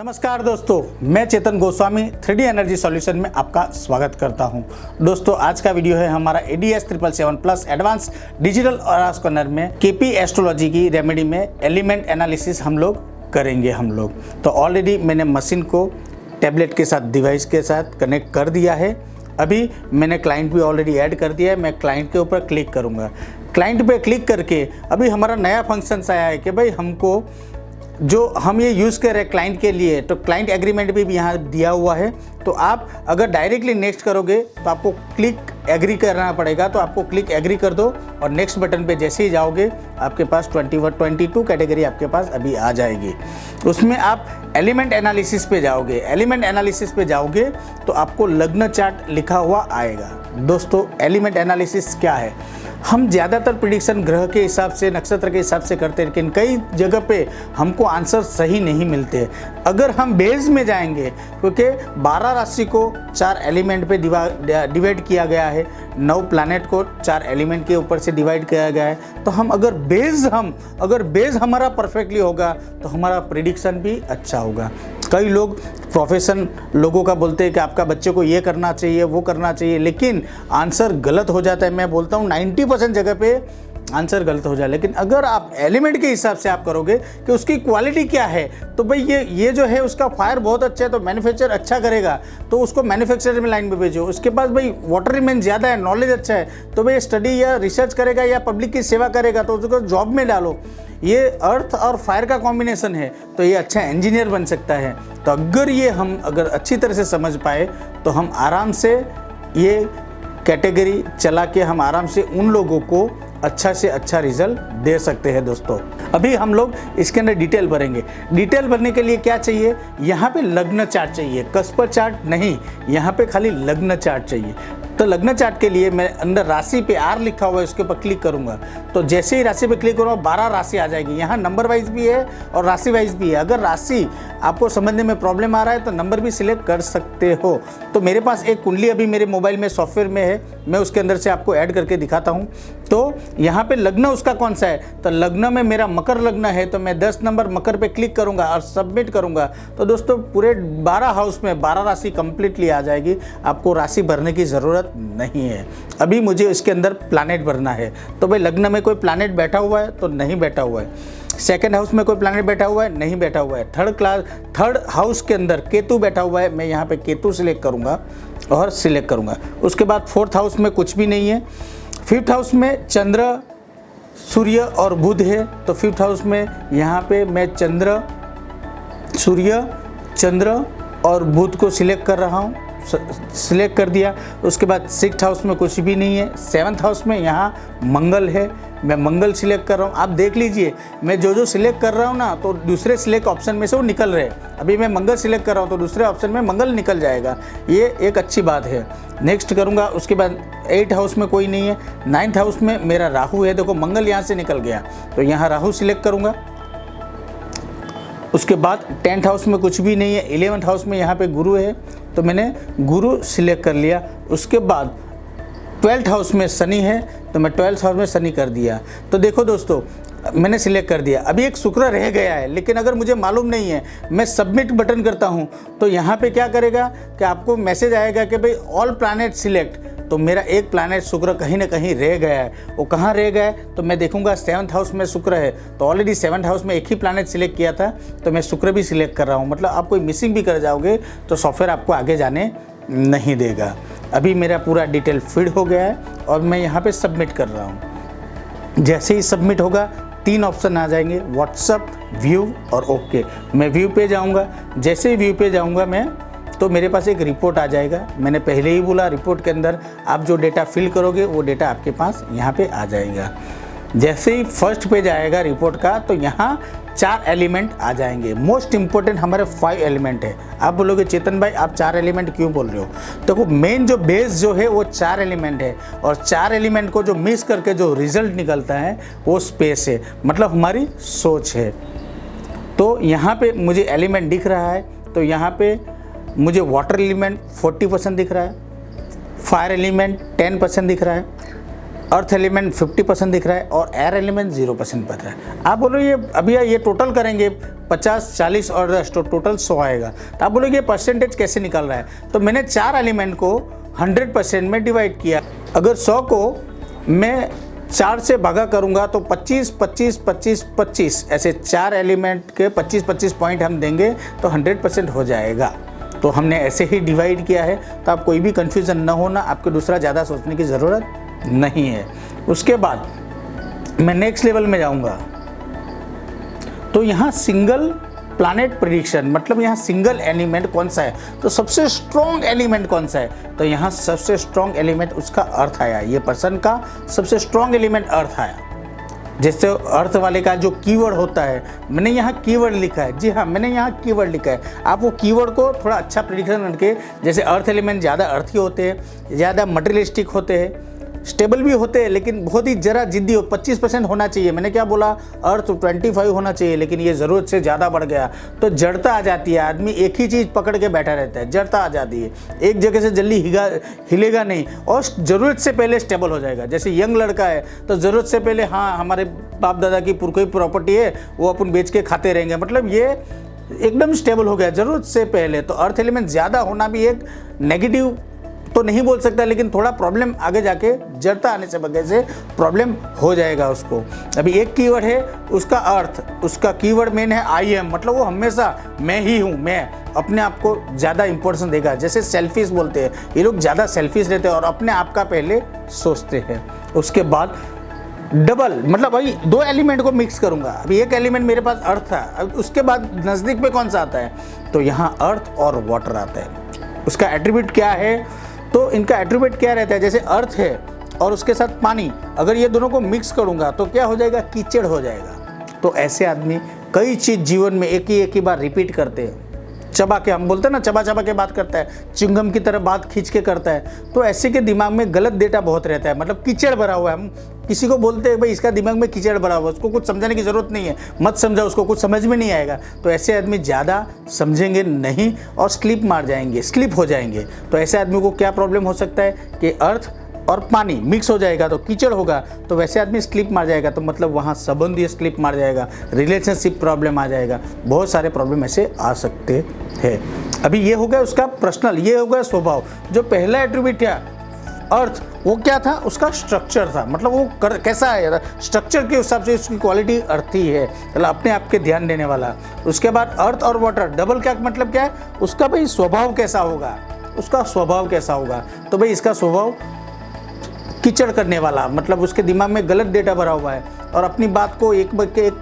नमस्कार दोस्तों, मैं चेतन गोस्वामी 3D एनर्जी सॉल्यूशन में आपका स्वागत करता हूं। दोस्तों, आज का वीडियो है हमारा ADS 777 plus advance digital aura scanner में KP एस्ट्रोलॉजी की रेमेडी में एलिमेंट एनालिसिस हम लोग करेंगे। तो ऑलरेडी मैंने मशीन को टैबलेट के साथ डिवाइस के साथ कनेक्ट कर दिया है। अभी मैंने क्लाइंट भी ऑलरेडी ऐड कर दिया है। मैं क्लाइंट के ऊपर क्लिक करूँगा। क्लाइंट पे क्लिक करके अभी हमारा नया फंक्शन आया है कि भाई हमको जो हम ये यूज़ कर रहे हैं क्लाइंट के लिए, तो क्लाइंट एग्रीमेंट भी यहाँ दिया हुआ है। तो आप अगर डायरेक्टली नेक्स्ट करोगे तो आपको क्लिक एग्री करना पड़ेगा। तो आपको क्लिक एग्री कर दो और नेक्स्ट बटन पे जैसे ही जाओगे आपके पास 22 कैटेगरी आपके पास अभी आ जाएगी। उसमें आप एलिमेंट एनालिसिस पे जाओगे। एलिमेंट एनालिसिस पे जाओगे तो आपको लग्न चार्ट लिखा हुआ आएगा। दोस्तों, एलिमेंट एनालिसिस क्या है? हम ज़्यादातर प्रिडिक्शन ग्रह के हिसाब से, नक्षत्र के हिसाब से करते हैं, लेकिन कई जगह पे हमको आंसर सही नहीं मिलते। अगर हम बेस में जाएंगे, क्योंकि 12 राशि को 4 एलिमेंट पे डिवाइड किया गया है, 9 प्लैनेट को 4 एलिमेंट के ऊपर से डिवाइड किया गया है। तो हम अगर बेस हमारा परफेक्टली होगा तो हमारा प्रिडिक्शन भी अच्छा होगा। कई लोग प्रोफेशन लोगों का बोलते हैं कि आपका बच्चे को ये करना चाहिए, वो करना चाहिए, लेकिन आंसर गलत हो जाता है। मैं बोलता हूँ 90% जगह पे आंसर गलत हो जाए। लेकिन अगर आप एलिमेंट के हिसाब से आप करोगे कि उसकी क्वालिटी क्या है, तो भाई ये जो है उसका फायर बहुत अच्छा है तो मैन्युफैक्चर अच्छा करेगा, तो उसको मैन्युफैक्चर में लाइन में भेजो। उसके पास भाई वाटर रिमेन ज़्यादा है, नॉलेज अच्छा है, तो भाई स्टडी या रिसर्च करेगा या पब्लिक की सेवा करेगा, तो उसको जॉब में डालो। ये अर्थ और फायर का कॉम्बिनेशन है तो ये अच्छा इंजीनियर बन सकता है। तो अगर अच्छी तरह से समझ पाए तो हम आराम से ये कैटेगरी चला के हम आराम से उन लोगों को अच्छा से अच्छा रिजल्ट दे सकते हैं। दोस्तों, अभी हम लोग इसके अंदर डिटेल भरेंगे। डिटेल भरने के लिए क्या चाहिए? यहाँ पे लग्न चार्ट चाहिए, कस्पर चार्ट नहीं, यहाँ पे खाली लग्न चार्ट चाहिए। तो लग्न चार्ट के लिए मैं अंदर राशि पे R लिखा हुआ है, उसके ऊपर क्लिक करूंगा। तो जैसे ही राशि पे क्लिक करूँगा 12 राशि आ जाएगी। यहाँ नंबर वाइज भी है और राशि वाइज भी है। अगर राशि आपको समझने में प्रॉब्लम आ रहा है तो नंबर भी सिलेक्ट कर सकते हो। तो मेरे पास एक कुंडली अभी मेरे मोबाइल में सॉफ्टवेयर में है, मैं उसके अंदर से आपको ऐड करके दिखाता हूँ। तो यहाँ पे लग्न उसका कौन सा है? तो लग्न में मेरा मकर लग्न है, तो मैं 10 नंबर मकर पे क्लिक करूँगा और सबमिट करूँगा। तो दोस्तों, पूरे 12 हाउस में 12 राशि कंप्लीटली आ जाएगी। आपको राशि भरने की ज़रूरत नहीं है। अभी मुझे इसके अंदर प्लैनेट भरना है। तो भाई लग्न में कोई प्लैनेट बैठा हुआ है तो नहीं बैठा हुआ है। सेकंड हाउस में कोई प्लैनेट बैठा हुआ है, नहीं बैठा हुआ है। थर्ड हाउस के अंदर केतु बैठा हुआ है, मैं यहाँ पे केतु सिलेक्ट करूँगा और सिलेक्ट करूँगा। उसके बाद फोर्थ हाउस में कुछ भी नहीं है। फिफ्थ हाउस में चंद्र, सूर्य और बुध है, तो फिफ्थ हाउस में यहाँ पे मैं सूर्य, चंद्र और बुध को सिलेक्ट कर रहा हूँ। सिलेक्ट कर दिया। उसके बाद सिक्स्थ हाउस में कुछ भी नहीं है। सेवन्थ हाउस में यहाँ मंगल है, मैं मंगल सिलेक्ट कर रहा हूँ। आप देख लीजिए, मैं जो सिलेक्ट कर रहा हूँ ना, तो दूसरे सिलेक्ट ऑप्शन में से वो निकल रहे हैं। अभी मैं मंगल सिलेक्ट कर रहा हूँ तो दूसरे ऑप्शन में मंगल निकल जाएगा, ये एक अच्छी बात है। नेक्स्ट करूँगा। उसके बाद 8th हाउस में कोई नहीं है। 9th हाउस में मेरा राहु है, देखो मंगल यहाँ से निकल गया, तो यहाँ राहु सिलेक्ट करूँगा। उसके बाद 10th हाउस में कुछ भी नहीं है। 11th हाउस में यहाँ पे गुरु है, तो मैंने गुरु सिलेक्ट कर लिया। उसके बाद 12th हाउस में शनि है, तो मैं 12th हाउस में शनि कर दिया। तो देखो दोस्तों, मैंने सिलेक्ट कर दिया। अभी एक शुक्र रह गया है, लेकिन अगर मुझे मालूम नहीं है, मैं सबमिट बटन करता हूँ, तो यहाँ पे क्या करेगा कि आपको मैसेज आएगा कि भाई ऑल प्लैनेट सिलेक्ट। तो मेरा एक प्लैनेट शुक्र कहीं ना कहीं रह गया है। वो कहाँ रह गया है? तो मैं देखूंगा 7th हाउस में शुक्र है, तो ऑलरेडी 7th हाउस में एक ही प्लैनेट सिलेक्ट किया था, तो मैं शुक्र भी सिलेक्ट कर रहा हूँ। मतलब आप कोई मिसिंग भी कर जाओगे तो सॉफ्टवेयर आपको आगे जाने नहीं देगा। अभी मेरा पूरा डिटेल फीड हो गया है और मैं यहाँ पर सबमिट कर रहा हूँ। जैसे ही सबमिट होगा 3 ऑप्शन आ जाएंगे, व्हाट्सअप, व्यू और ओके। मैं व्यू पे जाऊँगा। जैसे ही व्यू पे जाऊँगा मैं, तो मेरे पास एक रिपोर्ट आ जाएगा। मैंने पहले ही बोला, रिपोर्ट के अंदर आप जो डेटा फिल करोगे वो डेटा आपके पास यहाँ पे आ जाएगा। जैसे ही फर्स्ट पेज आएगा रिपोर्ट का, तो यहाँ 4 एलिमेंट आ जाएंगे। मोस्ट इंपॉर्टेंट हमारे 5 एलिमेंट है। आप बोलोगे चेतन भाई आप 4 एलिमेंट क्यों बोल रहे हो? देखो, मेन जो बेस जो है वो 4 एलिमेंट है, और 4 एलिमेंट को जो मिस करके जो रिजल्ट निकलता है वो स्पेस है, मतलब हमारी सोच है। तो यहाँ पे मुझे एलिमेंट दिख रहा है, तो यहाँ पे मुझे वाटर एलिमेंट 40% दिख रहा है, फायर एलिमेंट 10% दिख रहा है, अर्थ एलिमेंट 50% दिख रहा है और एयर एलिमेंट 0% बच रहा है। आप बोलो ये अभी ये टोटल करेंगे 50, 40 और 10 तो टोटल 100 आएगा। तो आप बोलोगे ये परसेंटेज कैसे निकल रहा है? तो मैंने 4 एलिमेंट को 100% में डिवाइड किया। अगर 100 को मैं 4 से भागा करूंगा तो 25, 25, 25, 25 ऐसे 4 एलिमेंट के 25-25 पॉइंट हम देंगे तो 100% हो जाएगा। तो हमने ऐसे ही डिवाइड किया है, तो आप कोई भी कन्फ्यूज़न ना होना, आपको दूसरा ज़्यादा सोचने की ज़रूरत नहीं है। उसके बाद मैं नेक्स्ट लेवल में जाऊंगा। तो यहाँ सिंगल प्लैनेट प्रेडिक्शन, मतलब यहाँ सिंगल एलिमेंट कौन सा है, तो सबसे स्ट्रॉन्ग एलिमेंट कौन सा है, तो यहाँ सबसे स्ट्रॉन्ग एलिमेंट उसका अर्थ आया। ये पर्सन का सबसे स्ट्रॉन्ग एलिमेंट अर्थ आया। जैसे अर्थ वाले का जो कीवर्ड होता है, मैंने यहाँ कीवर्ड लिखा है। जी हाँ, मैंने यहाँ कीवर्ड लिखा है। आप वो कीवर्ड को थोड़ा अच्छा प्रेडिक्शन करके, जैसे अर्थ एलिमेंट ज़्यादा अर्थी होते हैं, ज़्यादा मटेरियलिस्टिक होते हैं, स्टेबल भी होते हैं, लेकिन बहुत ही ज़रा जिद्दी हो। 25% होना चाहिए। मैंने क्या बोला, अर्थ 25 होना चाहिए, लेकिन ये ज़रूरत से ज़्यादा बढ़ गया तो जड़ता आ जाती है। आदमी एक ही चीज़ पकड़ के बैठा रहता है, जड़ता आ जाती है, एक जगह से जल्दी हिलेगा नहीं और ज़रूरत से पहले स्टेबल हो जाएगा। जैसे यंग लड़का है तो ज़रूरत से पहले, हाँ हमारे बाप दादा की पुरखों की प्रॉपर्टी है, वो अपन बेच के खाते रहेंगे, मतलब ये एकदम स्टेबल हो गया ज़रूरत से पहले। तो अर्थ एलिमेंट ज़्यादा होना भी एक नेगेटिव तो नहीं बोल सकता, लेकिन थोड़ा प्रॉब्लम आगे जाके जड़ता आने से वजह से प्रॉब्लम हो जाएगा उसको। अभी एक कीवर्ड है उसका अर्थ, उसका कीवर्ड मेन है आई एम, मतलब वो हमेशा मैं ही हूँ, मैं अपने आप को ज़्यादा इंपॉर्टेंस देगा। जैसे सेल्फिश बोलते हैं, ये लोग ज़्यादा सेल्फिश रहते हैं और अपने आप का पहले सोचते हैं। उसके बाद डबल, मतलब भाई 2 एलिमेंट को मिक्स करूंगा। अभी एक एलिमेंट मेरे पास अर्थ था, अब उसके बाद नज़दीक पे कौन सा आता है, तो यहाँ अर्थ और वाटर आता है। उसका एट्रीब्यूट क्या है, तो इनका एट्रीब्यूट क्या रहता है, जैसे अर्थ है और उसके साथ पानी, अगर ये दोनों को मिक्स करूंगा तो क्या हो जाएगा, कीचड़ हो जाएगा। तो ऐसे आदमी कई चीज़ जीवन में एक ही बार रिपीट करते हैं, चबा के, हम बोलते हैं ना चबा चबा के बात करता है, चिंगम की तरह बात खींच के करता है। तो ऐसे के दिमाग में गलत डेटा बहुत रहता है, मतलब कीचड़ भरा हुआ है। हम किसी को बोलते हैं भाई इसका दिमाग में कीचड़ भरा हुआ है, उसको कुछ समझाने की ज़रूरत नहीं है, मत समझा, उसको कुछ समझ में नहीं आएगा। तो ऐसे आदमी ज़्यादा समझेंगे नहीं और स्लिप मार जाएंगे, स्लिप हो जाएंगे। तो ऐसे आदमी को क्या प्रॉब्लम हो सकता है कि अर्थ और पानी मिक्स हो जाएगा तो कीचड़ होगा, तो वैसे आदमी स्लिप मार जाएगा, तो मतलब वहाँ संबंध ये स्लिप मार जाएगा, रिलेशनशिप प्रॉब्लम आ जाएगा, बहुत सारे प्रॉब्लम ऐसे आ सकते हैं। अभी ये हो गया उसका पर्सनल, ये हो गया स्वभाव। जो पहला एट्रीब्यूट है अर्थ, वो क्या था, उसका स्ट्रक्चर था, मतलब वो कैसा है, स्ट्रक्चर के हिसाब से उसकी क्वालिटी अर्थी है, मतलब अपने आप के ध्यान देने वाला। उसके बाद अर्थ और वाटर, डबल क्या मतलब क्या है, उसका भाई स्वभाव कैसा होगा, उसका स्वभाव कैसा होगा, तो भाई इसका स्वभाव कीचड़ करने वाला, मतलब उसके दिमाग में गलत डेटा भरा हुआ है और अपनी बात को एक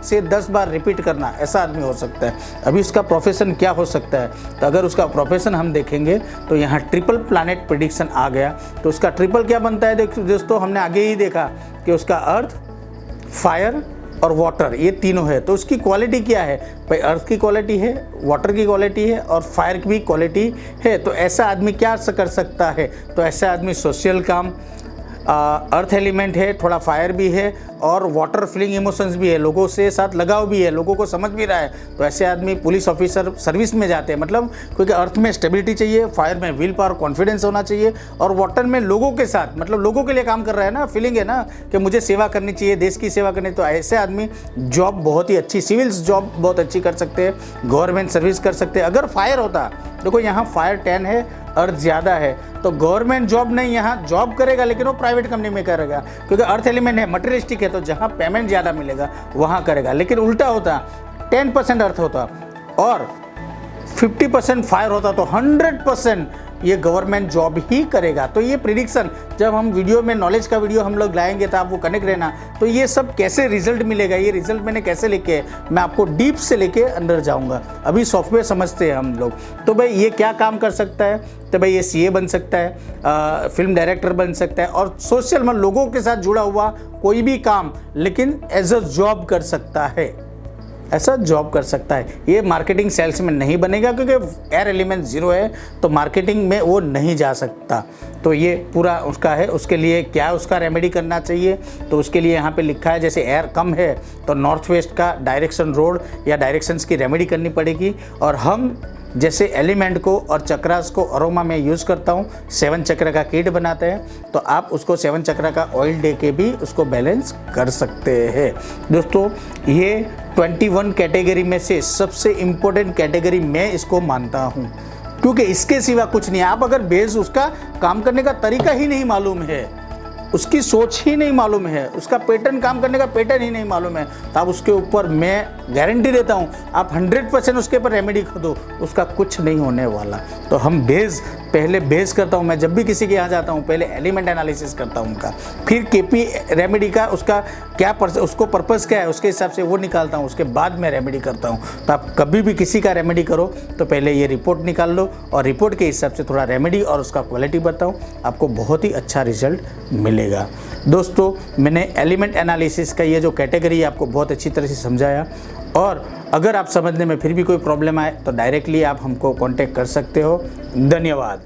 से 10 बार रिपीट करना, ऐसा आदमी हो सकता है। अभी उसका प्रोफेशन क्या हो सकता है, तो अगर उसका प्रोफेशन हम देखेंगे तो यहाँ ट्रिपल प्लैनेट प्रेडिक्शन आ गया। तो उसका ट्रिपल क्या बनता है दोस्तों, हमने आगे ही देखा कि उसका अर्थ, फायर और वाटर, ये तीनों है। तो उसकी क्वालिटी क्या है, भाई अर्थ की क्वालिटी है, वाटर की क्वालिटी है और फायर की भी क्वालिटी है। तो ऐसा आदमी क्या कर सकता है, तो ऐसा आदमी सोशल काम, अर्थ एलिमेंट है, थोड़ा फायर भी है और वाटर फीलिंग इमोशंस भी है, लोगों से साथ लगाव भी है, लोगों को समझ भी रहा है। तो ऐसे आदमी पुलिस ऑफिसर सर्विस में जाते हैं, मतलब क्योंकि अर्थ में स्टेबिलिटी चाहिए, फायर में विल पावर कॉन्फिडेंस होना चाहिए और वाटर में लोगों के साथ, मतलब लोगों के लिए काम कर रहा है ना, फीलिंग है ना कि मुझे सेवा करनी चाहिए, देश की सेवा करनी। तो ऐसे आदमी जॉब बहुत ही अच्छी, सिविल्स जॉब बहुत अच्छी कर सकते हैं, गवर्नमेंट सर्विस कर सकते हैं। अगर फायर होता, देखो यहाँ फायर 10 है, अर्थ ज़्यादा है, तो गवर्नमेंट जॉब नहीं, यहाँ जॉब करेगा लेकिन वो प्राइवेट कंपनी में करेगा, क्योंकि अर्थ एलिमेंट है, मटेरियलिस्टिक है, तो जहाँ पेमेंट ज़्यादा मिलेगा वहाँ करेगा। लेकिन उल्टा होता, 10% अर्थ होता और 50% फायर होता तो 100% ये गवर्नमेंट जॉब ही करेगा। तो ये प्रिडिक्शन जब हम वीडियो में, नॉलेज का वीडियो हम लोग लाएंगे तो आप वो कनेक्ट रहना। तो ये सब कैसे रिजल्ट मिलेगा, ये रिजल्ट मैंने कैसे लिखे, मैं आपको डीप से लेके अंदर जाऊंगा। अभी सॉफ्टवेयर समझते हैं हम लोग। तो भाई ये क्या काम कर सकता है, तो भाई ये सीए बन सकता है, फिल्म डायरेक्टर बन सकता है और सोशल में लोगों के साथ जुड़ा हुआ कोई भी काम, लेकिन एज अ जॉब कर सकता है, ऐसा जॉब कर सकता है। ये मार्केटिंग सेल्स में नहीं बनेगा क्योंकि एयर एलिमेंट 0 है, तो मार्केटिंग में वो नहीं जा सकता। तो ये पूरा उसका है। उसके लिए क्या उसका रेमेडी करना चाहिए, तो उसके लिए यहाँ पे लिखा है जैसे एयर कम है तो नॉर्थ वेस्ट का डायरेक्शन रोड या डायरेक्शंस की रेमेडी करनी पड़ेगी। और हम जैसे एलिमेंट को और चक्रास को अरोमा में यूज़ करता हूँ, 7 चक्र का किट बनाते हैं, तो आप उसको 7 चक्र का ऑयल दे के भी उसको बैलेंस कर सकते हैं। दोस्तों ये 21 कैटेगरी में से सबसे इम्पोर्टेंट कैटेगरी मैं इसको मानता हूँ, क्योंकि इसके सिवा कुछ नहीं। आप अगर बेस उसका काम करने का तरीका ही नहीं मालूम है, उसकी सोच ही नहीं मालूम है, उसका पैटर्न, काम करने का पैटर्न ही नहीं मालूम है, तो आप उसके ऊपर मैं गारंटी देता हूँ आप 100% उसके ऊपर रेमेडी कर दो, उसका कुछ नहीं होने वाला। तो हम पहले बेस करता हूँ मैं, जब भी किसी के यहाँ जाता हूँ पहले एलिमेंट एनालिसिस करता हूँ उनका, फिर केपी रेमेडी का उसका उसको पर्पस क्या है उसके हिसाब से वो निकालता हूँ, उसके बाद मैं रेमेडी करता हूँ। तो आप कभी भी किसी का रेमेडी करो तो पहले ये रिपोर्ट निकाल लो और रिपोर्ट के हिसाब से थोड़ा रेमेडी और उसका क्वालिटी बताओ, आपको बहुत ही अच्छा रिजल्ट मिलेगा। दोस्तों मैंने एलिमेंट एनालिसिस का ये जो कैटेगरी आपको बहुत अच्छी तरह से समझाया, और अगर आप समझने में फिर भी कोई प्रॉब्लम आए तो डायरेक्टली आप हमको कांटेक्ट कर सकते हो। धन्यवाद।